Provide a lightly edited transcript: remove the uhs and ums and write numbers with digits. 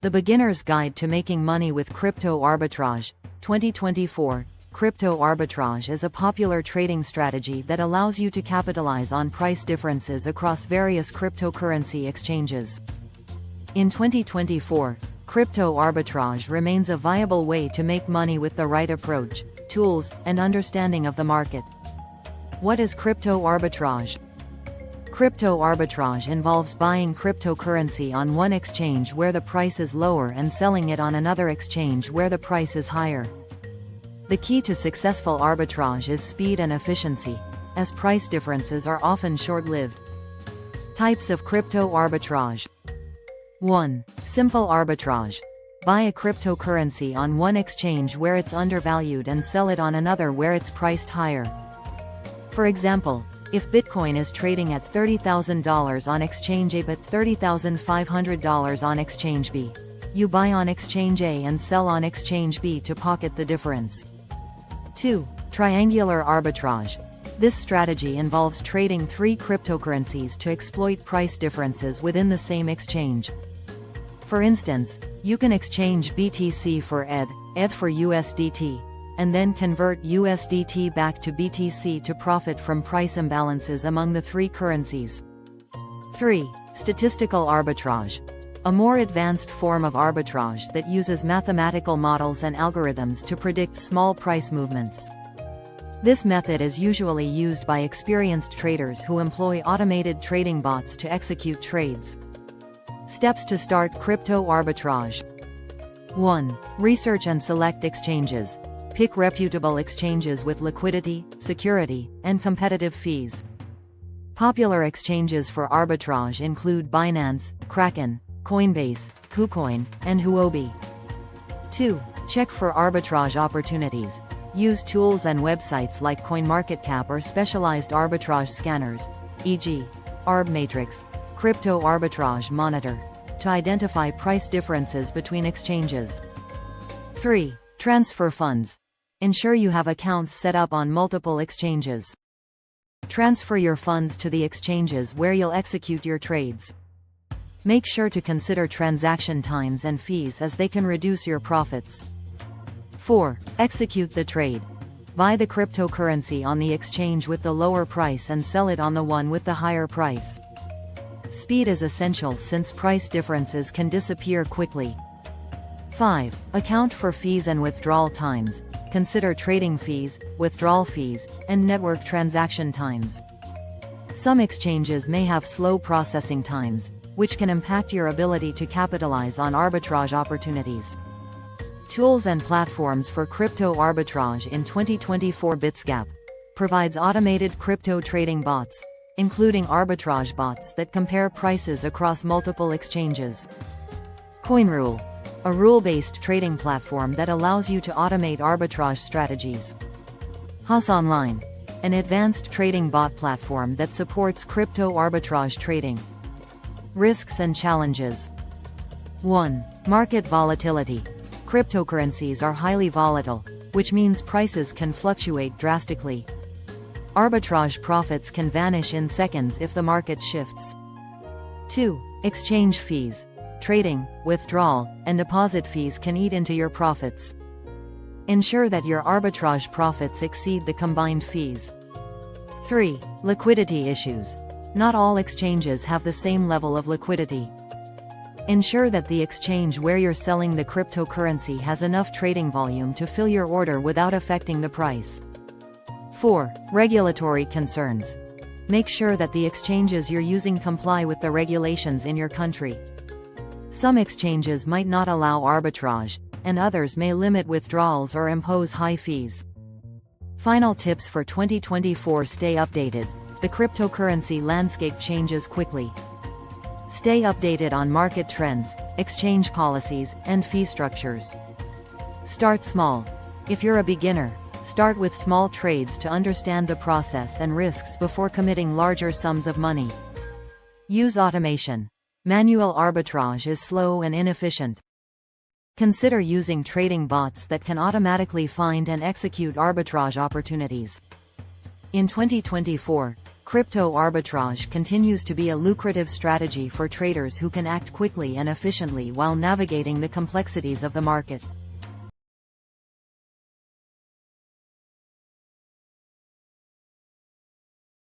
The Beginner's Guide to Making Money with Crypto Arbitrage, 2024. Crypto arbitrage is a popular trading strategy that allows you to capitalize on price differences across various cryptocurrency exchanges. In 2024, crypto arbitrage remains a viable way to make money with the right approach, tools, and understanding of the market. What is crypto arbitrage? Crypto arbitrage involves buying cryptocurrency on one exchange where the price is lower and selling it on another exchange where the price is higher. The key to successful arbitrage is speed and efficiency, as price differences are often short-lived. Types of crypto arbitrage. 1. Simple arbitrage. Buy a cryptocurrency on one exchange where it's undervalued and sell it on another where it's priced higher. For example, if Bitcoin is trading at $30,000 on exchange A but $30,500 on exchange B, you buy on exchange A and sell on exchange B to pocket the difference. 2. Triangular arbitrage. This strategy involves trading three cryptocurrencies to exploit price differences within the same exchange. For instance, you can exchange BTC for ETH for USDT, and then convert USDT back to BTC to profit from price imbalances among the three currencies. 3. Statistical arbitrage. A more advanced form of arbitrage that uses mathematical models and algorithms to predict small price movements. This method is usually used by experienced traders who employ automated trading bots to execute trades. Steps to start crypto arbitrage. 1. Research and select exchanges. Pick reputable exchanges with liquidity, security, and competitive fees. Popular exchanges for arbitrage include Binance, Kraken, Coinbase, KuCoin, and Huobi. 2. Check for arbitrage opportunities. Use tools and websites like CoinMarketCap or specialized arbitrage scanners, e.g., ArbMatrix, Crypto Arbitrage Monitor, to identify price differences between exchanges. 3. Transfer funds. Ensure you have accounts set up on multiple exchanges. Transfer your funds to the exchanges where you'll execute your trades. Make sure to consider transaction times and fees as they can reduce your profits. 4. Execute the trade. Buy the cryptocurrency on the exchange with the lower price and sell it on the one with the higher price. Speed is essential since price differences can disappear quickly. 5. Account for fees and withdrawal times. Consider trading fees, withdrawal fees, and network transaction times. Some exchanges may have slow processing times, which can impact your ability to capitalize on arbitrage opportunities. Tools and platforms for crypto arbitrage in 2024. Bitsgap provides automated crypto trading bots, including arbitrage bots that compare prices across multiple exchanges. CoinRule, a rule-based trading platform that allows you to automate arbitrage strategies. Haas Online, an advanced trading bot platform that supports crypto arbitrage trading. Risks and challenges. 1. Market volatility. Cryptocurrencies are highly volatile, which means prices can fluctuate drastically. Arbitrage profits can vanish in seconds if the market shifts. 2. Exchange fees. Trading, withdrawal, and deposit fees can eat into your profits. Ensure that your arbitrage profits exceed the combined fees. 3. Liquidity issues. Not all exchanges have the same level of liquidity. Ensure that the exchange where you're selling the cryptocurrency has enough trading volume to fill your order without affecting the price. 4. Regulatory concerns. Make sure that the exchanges you're using comply with the regulations in your country. Some exchanges might not allow arbitrage, and others may limit withdrawals or impose high fees. Final tips for 2024. Stay updated. The cryptocurrency landscape changes quickly. Stay updated on market trends, exchange policies, and fee structures. Start small. If you're a beginner, start with small trades to understand the process and risks before committing larger sums of money. Use automation. Manual arbitrage is slow and inefficient. Consider using trading bots that can automatically find and execute arbitrage opportunities. In 2024, Crypto arbitrage continues to be a lucrative strategy for traders who can act quickly and efficiently while navigating the complexities of the market.